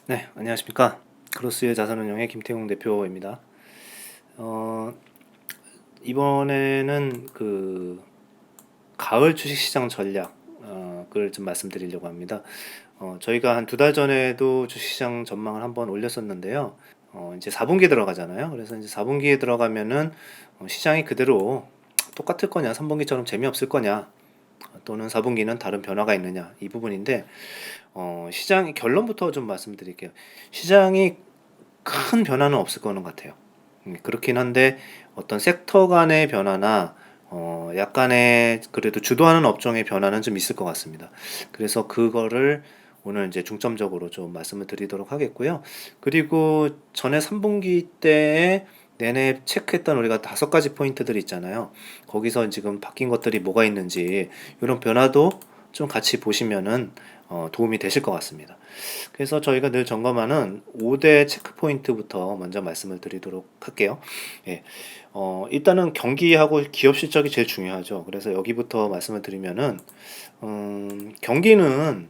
네, 안녕하십니까. 크로스의 자산운용의 김태웅 대표입니다. 어, 이번에는 가을 주식시장 전략을 좀 말씀드리려고 합니다. 저희가 한 두 달 전에도 주식시장 전망을 한번 올렸었는데요. 이제 4분기 들어가잖아요. 그래서 이제 4분기에 들어가면은 시장이 그대로 똑같을 거냐, 3분기처럼 재미없을 거냐, 또는 4분기는 다른 변화가 있느냐, 이 부분인데, 시장 결론부터 좀 말씀드릴게요. 시장이 큰 변화는 없을 거는 같아요. 그렇긴 한데 어떤 섹터 간의 변화나 약간의 그래도 주도하는 업종의 변화는 좀 있을 것 같습니다. 그래서 그거를 오늘 이제 중점적으로 좀 말씀을 드리도록 하겠고요. 그리고 전에 3분기 때에 내내 체크했던 우리가 5가지 포인트들이 있잖아요. 거기서 지금 바뀐 것들이 뭐가 있는지 이런 변화도 좀 같이 보시면은 도움이 되실 것 같습니다. 그래서 저희가 늘 점검하는 5대 체크 포인트부터 먼저 말씀을 드리도록 할게요. 예. 일단은 경기하고 기업 실적이 제일 중요하죠. 그래서 여기부터 말씀을 드리면은, 경기는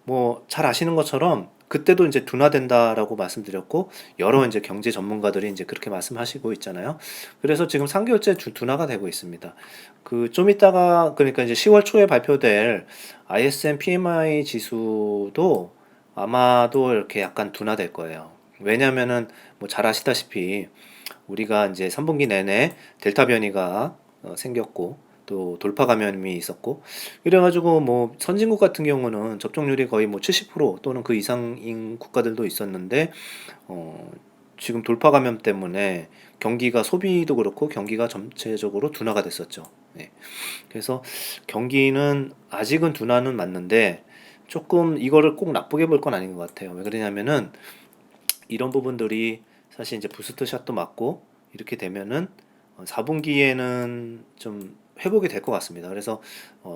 뭐 잘 아시는 것처럼 그때도 이제 둔화된다라고 말씀드렸고, 여러 이제 경제 전문가들이 이제 그렇게 말씀하시고 있잖아요. 그래서 지금 3개월째 둔화가 되고 있습니다. 좀 이따가, 그러니까 이제 10월 초에 발표될 ISM PMI 지수도 아마도 이렇게 약간 둔화될 거예요. 왜냐면은 뭐 잘 아시다시피 우리가 이제 3분기 내내 델타 변이가 생겼고 또 돌파 감염이 있었고 이래가지고 뭐 선진국 같은 경우는 접종률이 거의 뭐 70% 또는 그 이상인 국가들도 있었는데 어 지금 돌파 감염 때문에 경기가 소비도 그렇고 경기가 전체적으로 둔화가 됐었죠. 네. 그래서 경기는 아직은 둔화는 맞는데 조금 이거를 꼭 나쁘게 볼 건 아닌 것 같아요. 왜 그러냐면은 이런 부분들이 사실 이제 부스트 샷도 맞고 이렇게 되면은 4분기에는 좀 회복이 될 것 같습니다. 그래서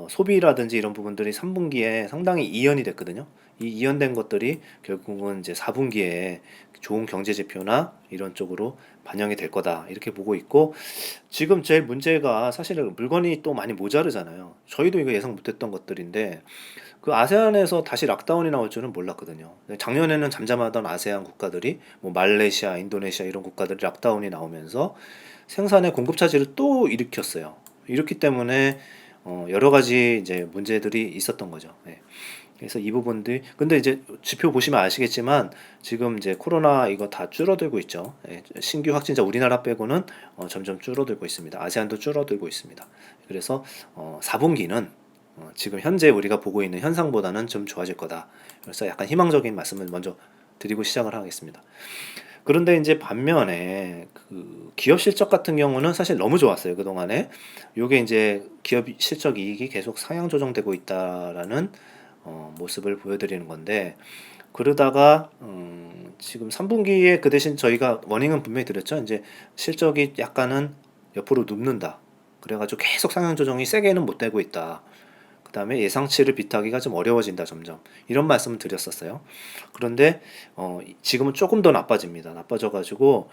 소비라든지 이런 부분들이 3분기에 상당히 이연이 됐거든요. 이 이연된 것들이 결국은 이제 4분기에 좋은 경제 지표나 이런 쪽으로 반영이 될 거다 이렇게 보고 있고 지금 제일 문제가 사실은 물건이 또 많이 모자르잖아요. 저희도 이거 예상 못했던 것들인데 그 아세안에서 다시 락다운이 나올 줄은 몰랐거든요. 작년에는 잠잠하던 아세안 국가들이 뭐 말레이시아, 인도네시아 이런 국가들이 락다운이 나오면서 생산의 공급 차질을 또 일으켰어요. 이렇기 때문에 여러 가지 이제 문제들이 있었던 거죠. 예. 그래서 이 부분들 근데 이제 지표 보시면 아시겠지만 지금 이제 코로나 이거 다 줄어들고 있죠. 예, 신규 확진자 우리나라 빼고는 점점 줄어들고 있습니다. 아세안도 줄어들고 있습니다. 그래서 4분기는 지금 현재 우리가 보고 있는 현상보다는 좀 좋아질 거다. 그래서 약간 희망적인 말씀을 먼저 드리고 시작을 하겠습니다. 그런데 이제 반면에 그 기업 실적 같은 경우는 사실 너무 좋았어요. 그동안에. 요게 이제 기업 실적 이익이 계속 상향 조정되고 있다라는 모습을 보여드리는 건데 그러다가 지금 3분기에 그 대신 저희가 워닝은 분명히 드렸죠. 이제 실적이 약간은 옆으로 눕는다. 그래가지고 계속 상향 조정이 세게는 못 되고 있다. 그 다음에 예상치를 비트하기가 좀 어려워진다 점점 이런 말씀을 드렸었어요. 그런데 지금은 조금 더 나빠집니다. 나빠져가지고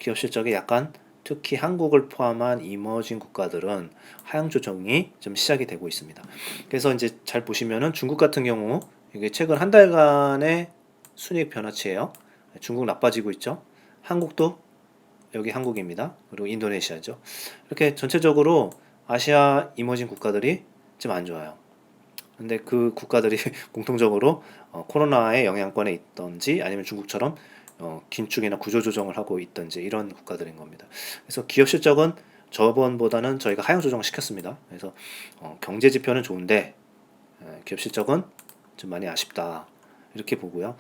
기업 실적이 약간 특히 한국을 포함한 이머징 국가들은 하향 조정이 좀 시작이 되고 있습니다. 그래서 이제 잘 보시면은 중국 같은 경우 이게 최근 한 달간의 순이익 변화치예요. 중국 나빠지고 있죠. 한국도 여기 한국입니다. 그리고 인도네시아죠. 이렇게 전체적으로 아시아 이머징 국가들이 좀 안 좋아요. 근데 그 국가들이 공통적으로 코로나의 영향권에 있던지 아니면 중국처럼 긴축이나 구조조정을 하고 있던지 이런 국가들인 겁니다. 그래서 기업 실적은 저번보다는 저희가 하향 조정을 시켰습니다. 그래서 경제 지표는 좋은데 기업 실적은 좀 많이 아쉽다. 이렇게 보고요.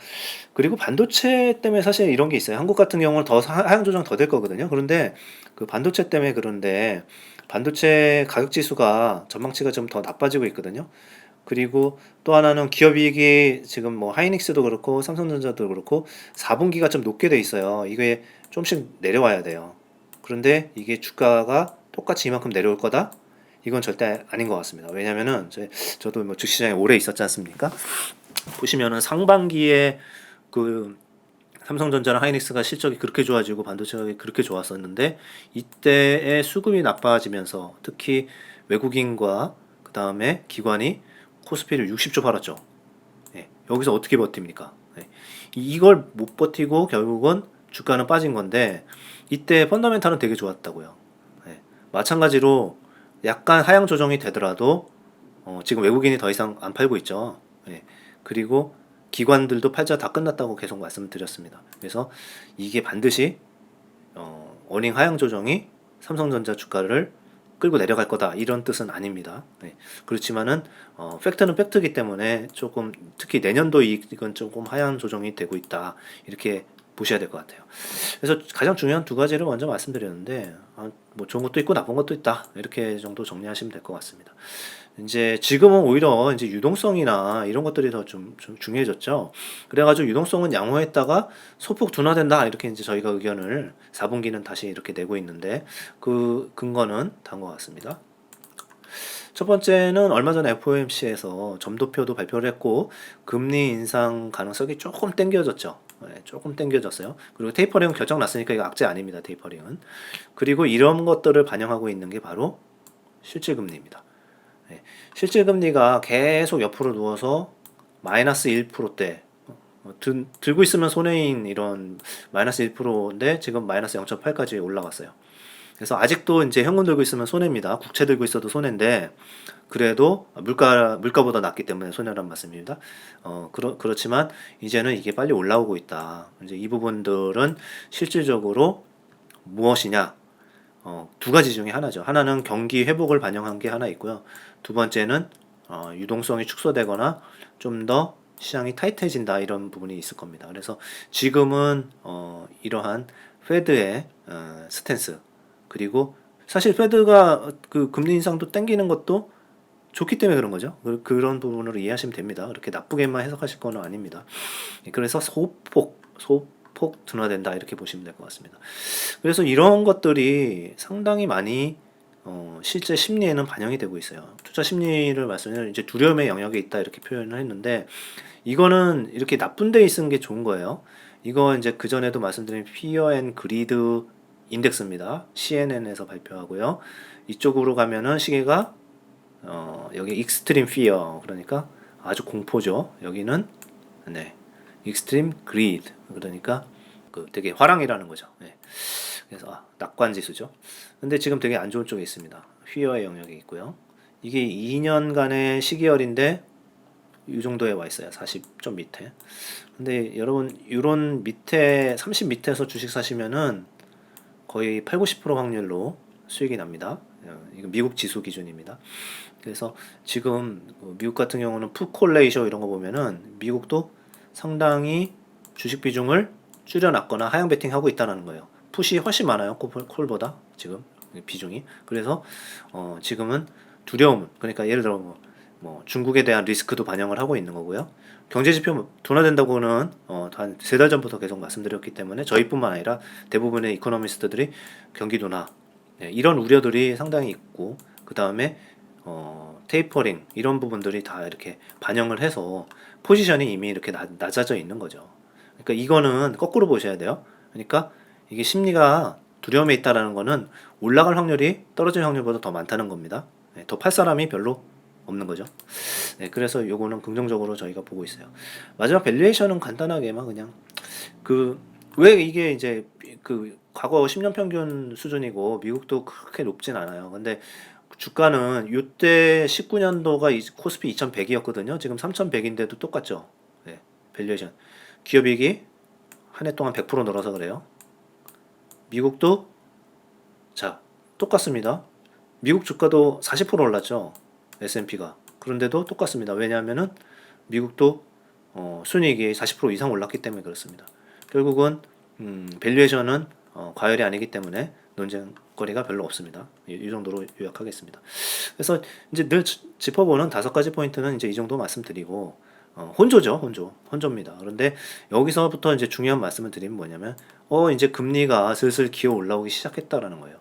그리고 반도체 때문에 사실 이런 게 있어요. 한국 같은 경우는 더 하향 조정 더 될 거거든요. 그런데 그 반도체 때문에 그런데 반도체 가격 지수가 전망치가 좀 더 나빠지고 있거든요. 그리고 또 하나는 기업이익이 지금 뭐 하이닉스도 그렇고 삼성전자도 그렇고 4분기가 좀 높게 돼 있어요. 이게 좀씩 내려와야 돼요. 그런데 이게 주가가 똑같이 이만큼 내려올 거다? 이건 절대 아닌 것 같습니다. 왜냐면은 저도 뭐 주식시장에 오래 있었지 않습니까? 보시면은 상반기에 그 삼성전자랑 하이닉스가 실적이 그렇게 좋아지고 반도체가 그렇게 좋았었는데 이때의 수급이 나빠지면서 특히 외국인과 그 다음에 기관이 코스피를 60조 팔았죠. 예, 여기서 어떻게 버팁니까? 예. 이걸 못 버티고 결국은 주가는 빠진 건데 이때 펀더멘탈은 되게 좋았다고요. 예. 마찬가지로 약간 하향 조정이 되더라도 지금 외국인이 더 이상 안 팔고 있죠. 예. 그리고 기관들도 팔자 다 끝났다고 계속 말씀드렸습니다. 그래서 이게 반드시 어닝 하향 조정이 삼성전자 주가를 끌고 내려갈 거다 이런 뜻은 아닙니다. 네. 그렇지만은 팩트는 팩트이기 때문에 조금 특히 내년도 이익은 조금 하향 조정이 되고 있다 이렇게 보셔야 될 것 같아요. 그래서 가장 중요한 두 가지를 먼저 말씀드렸는데 뭐 좋은 것도 있고 나쁜 것도 있다 이렇게 정도 정리하시면 될 것 같습니다. 이제 지금은 오히려 이제 유동성이나 이런 것들이 더 좀 중요해졌죠. 그래가지고 유동성은 양호했다가 소폭 둔화된다 이렇게 이제 저희가 의견을 4분기는 다시 이렇게 내고 있는데 그 근거는 다음과 같습니다. 첫 번째는 얼마 전에 FOMC에서 점도표도 발표를 했고 금리 인상 가능성이 조금 땡겨졌죠. 네, 조금 땡겨졌어요. 그리고 테이퍼링은 결정 났으니까 이거 악재 아닙니다. 테이퍼링은. 그리고 이런 것들을 반영하고 있는 게 바로 실질금리입니다. 네, 실질금리가 계속 옆으로 누워서 마이너스 1%대 들고 있으면 손해인 이런 마이너스 1%인데 지금 마이너스 0.8까지 올라갔어요. 그래서 아직도 이제 현금 들고 있으면 손해입니다. 국채 들고 있어도 손해인데 그래도 물가보다 낮기 때문에 손해란 말씀입니다. 그렇지만 이제는 이게 빨리 올라오고 있다. 이제 이 부분들은 실질적으로 무엇이냐? 두 가지 중에 하나죠. 하나는 경기 회복을 반영한 게 하나 있고요. 두 번째는 유동성이 축소되거나 좀 더 시장이 타이트해진다 이런 부분이 있을 겁니다. 그래서 지금은 이러한 페드의 스탠스 그리고 사실 페드가 그 금리 인상도 땡기는 것도 좋기 때문에 그런 거죠. 그런 부분으로 이해하시면 됩니다. 그렇게 나쁘게만 해석하실 건 아닙니다. 그래서 소폭 둔화된다 이렇게 보시면 될 것 같습니다. 그래서 이런 것들이 상당히 많이 실제 심리에는 반영이 되고 있어요. 투자 심리를 말씀을 이제 두려움의 영역에 있다 이렇게 표현을 했는데 이거는 이렇게 나쁜 데에 쓰는 게 좋은 거예요. 이거 이제 그 전에도 말씀드린 Fear and Greed 인덱스입니다. CNN에서 발표하고요. 이쪽으로 가면은 시계가 여기 Extreme Fear 그러니까 아주 공포죠. 여기는 네 Extreme Greed 그러니까 그 되게 화랑이라는 거죠. 네. 그래서 낙관 지수죠. 근데 지금 되게 안 좋은 쪽에 있습니다. 휘어의 영역이 있고요. 이게 2년간의 시기열인데 이 정도에 와 있어요. 40점 밑에. 근데 여러분 이런 밑에 30 밑에서 주식 사시면은 거의 8, 90% 확률로 수익이 납니다. 이거 미국 지수 기준입니다. 그래서 지금 미국 같은 경우는 풋콜레이쇼 이런 거 보면은 미국도 상당히 주식 비중을 줄여놨거나 하향 베팅하고 있다는 거예요. 풋이 훨씬 많아요. 콜보다 지금 비중이. 그래서 지금은 두려움 그러니까 예를 들어 뭐 중국에 대한 리스크도 반영을 하고 있는 거고요. 경제 지표 둔화된다고는 한 3달 전부터 계속 말씀드렸기 때문에 저희뿐만 아니라 대부분의 이코노미스트들이 경기 둔화 이런 우려들이 상당히 있고 그 다음에 테이퍼링 이런 부분들이 다 이렇게 반영을 해서 포지션이 이미 이렇게 낮아져 있는 거죠. 그러니까 이거는 거꾸로 보셔야 돼요. 그러니까 이게 심리가 두려움에 있다라는 거는 올라갈 확률이 떨어질 확률보다 더 많다는 겁니다. 더 팔 사람이 별로 없는 거죠. 네, 그래서 요거는 긍정적으로 저희가 보고 있어요. 마지막 밸류에이션은 간단하게만 그냥 그 왜 이게 이제 그 과거 10년 평균 수준이고 미국도 그렇게 높진 않아요. 근데 주가는 이때 19년도가 코스피 2100이었거든요. 지금 3100인데도 똑같죠. 네, 밸류에이션. 기업이익이 한 해 동안 100% 늘어서 그래요. 미국도 자 똑같습니다. 미국 주가도 40% 올랐죠. S&P가. 그런데도 똑같습니다. 왜냐하면은 미국도 순이익이 40% 이상 올랐기 때문에 그렇습니다. 결국은 밸류에이션은 과열이 아니기 때문에 논쟁거리가 별로 없습니다. 이 정도로 요약하겠습니다. 그래서 이제 늘 짚어보는 5가지 포인트는 이제 이 정도 말씀드리고 혼조죠, 혼조입니다. 그런데 여기서부터 이제 중요한 말씀을 드리면 뭐냐면 이제 금리가 슬슬 기어 올라오기 시작했다라는 거예요.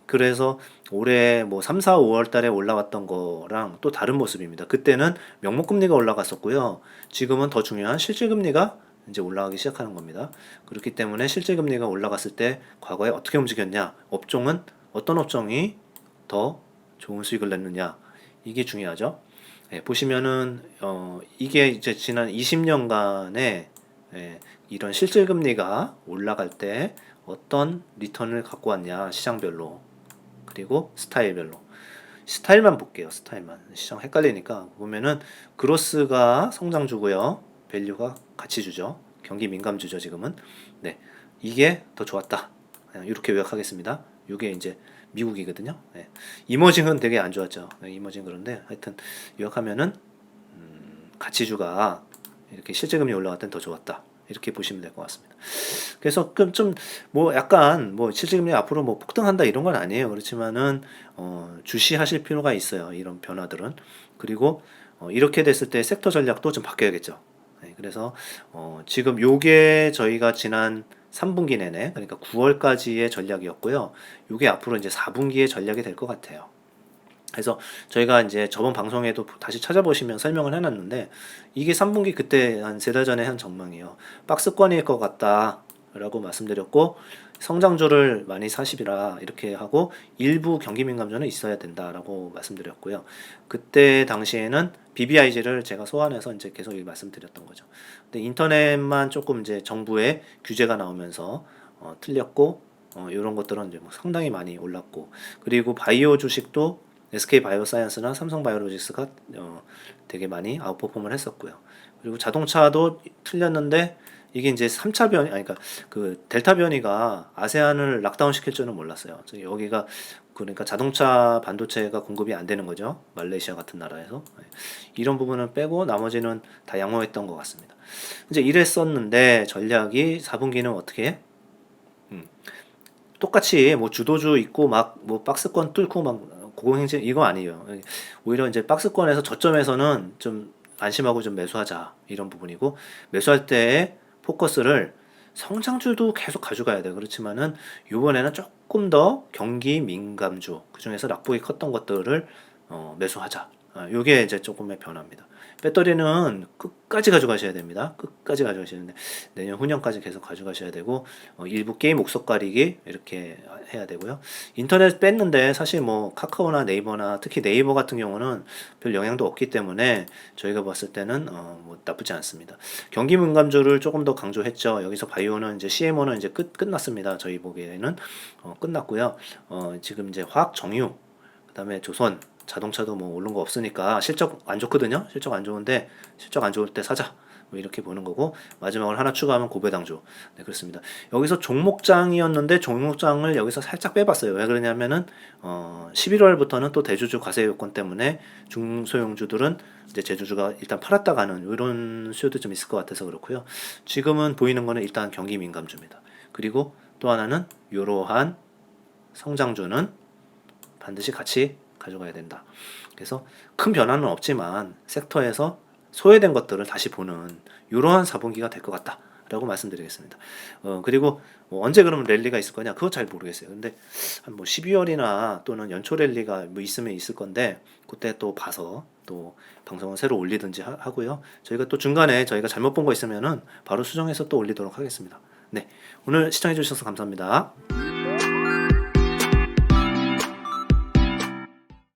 그래서 올해 뭐 3, 4, 5월 달에 올라왔던 거랑 또 다른 모습입니다. 그때는 명목금리가 올라갔었고요. 지금은 더 중요한 실질금리가 이제 올라가기 시작하는 겁니다. 그렇기 때문에 실질금리가 올라갔을 때 과거에 어떻게 움직였냐, 업종은 어떤 업종이 더 좋은 수익을 냈느냐, 이게 중요하죠. 보시면은 이게 이제 지난 20년간의 예, 이런 실질금리가 올라갈 때 어떤 리턴을 갖고 왔냐 시장별로, 그리고 스타일별로. 스타일만 볼게요. 스타일만. 시장 헷갈리니까 보면은 그로스가 성장주고요. 밸류가 가치주죠. 경기 민감주죠, 지금은. 네. 이게 더 좋았다. 그냥 이렇게 요약하겠습니다. 이게 이제 미국이거든요. 네. 이머징은 되게 안 좋았죠. 네, 이머징. 그런데 하여튼 요약하면은 가치주가 이렇게 실제금리 올라갈 땐 더 좋았다. 이렇게 보시면 될 것 같습니다. 그래서 좀 뭐 약간 뭐 실질금리 앞으로 뭐 폭등한다 이런 건 아니에요. 그렇지만은 주시하실 필요가 있어요. 이런 변화들은. 그리고 이렇게 됐을 때 섹터 전략도 좀 바뀌어야겠죠. 네, 그래서 지금 요게 저희가 지난 3분기 내내, 그러니까 9월까지의 전략이었고요. 요게 앞으로 이제 4분기의 전략이 될 것 같아요. 그래서 저희가 이제 저번 방송에도 다시 찾아보시면 설명을 해놨는데, 이게 3분기 그때 한 3달 전에 한 전망이에요. 박스권일 것 같다 라고 말씀드렸고, 성장주를 많이 사시라 이렇게 하고, 일부 경기 민감주는 있어야 된다라고 말씀드렸고요. 그때 당시에는 BBIG를 제가 소환해서 이제 계속 말씀드렸던 거죠. 근데 인터넷만 조금 이제 정부의 규제가 나오면서 틀렸고, 이런 것들은 이제 뭐 상당히 많이 올랐고, 그리고 바이오 주식도 SK 바이오사이언스나 삼성 바이오로직스가 되게 많이 아웃퍼폼을 했었고요. 그리고 자동차도 틀렸는데, 이게 이제 3차 변이, 아니, 그러니까 그 델타 변이가 아세안을 락다운 시킬 줄은 몰랐어요. 여기가 그러니까 자동차 반도체가 공급이 안 되는 거죠. 말레이시아 같은 나라에서. 이런 부분은 빼고 나머지는 다 양호했던 것 같습니다. 이제 이랬었는데 전략이 4분기는 어떻게? 음, 똑같이 뭐 주도주 있고 막 뭐 박스권 뚫고 막 고공행진 이거 아니에요. 오히려 이제 박스권에서 저점에서는 좀 안심하고 좀 매수하자 이런 부분이고, 매수할 때 포커스를 성장주도 계속 가져가야 돼요. 그렇지만은 이번에는 조금 더 경기 민감주, 그중에서 낙폭이 컸던 것들을 매수하자. 요게 이제 조금의 변화입니다. 배터리는 끝까지 가져가셔야 됩니다. 끝까지 가져가시는데 내년 후년까지 계속 가져가셔야 되고, 일부 게임 옥석 가리기 이렇게 해야 되고요. 인터넷 뺐는데 사실 뭐 카카오나 네이버나 특히 네이버 같은 경우는 별 영향도 없기 때문에 저희가 봤을 때는 뭐 나쁘지 않습니다. 경기 민감주를 조금 더 강조했죠. 여기서 바이오는 이제 CMO는 이제 끝났습니다. 저희 보기에는 끝났고요. 지금 이제 화학 정유, 그다음에 조선 자동차도 뭐 오른 거 없으니까 실적 안 좋거든요. 실적 안 좋은데 실적 안 좋을 때 사자. 뭐 이렇게 보는 거고, 마지막으로 하나 추가하면 고배당주. 네, 그렇습니다. 여기서 종목장이었는데 종목장을 여기서 살짝 빼봤어요. 왜 그러냐면은 11월부터는 또 대주주 과세 요건 때문에 중소형주들은 이제 제주주가 일단 팔았다 가는 이런 수요도 좀 있을 것 같아서 그렇고요. 지금은 보이는 거는 일단 경기 민감주입니다. 그리고 또 하나는 이러한 성장주는 반드시 같이 가져가야 된다. 그래서 큰 변화는 없지만 섹터에서 소외된 것들을 다시 보는 이러한 4분기가 될 것 같다 라고 말씀드리겠습니다. 그리고 뭐 언제 그러면 랠리가 있을 거냐, 그거 잘 모르겠어요. 근데 한 뭐 12월이나 또는 연초 랠리가 뭐 있으면 있을 건데, 그때 또 봐서 또 방송을 새로 올리든지 하고요. 저희가 또 중간에 저희가 잘못 본 거 있으면은 바로 수정해서 또 올리도록 하겠습니다. 네, 오늘 시청해 주셔서 감사합니다.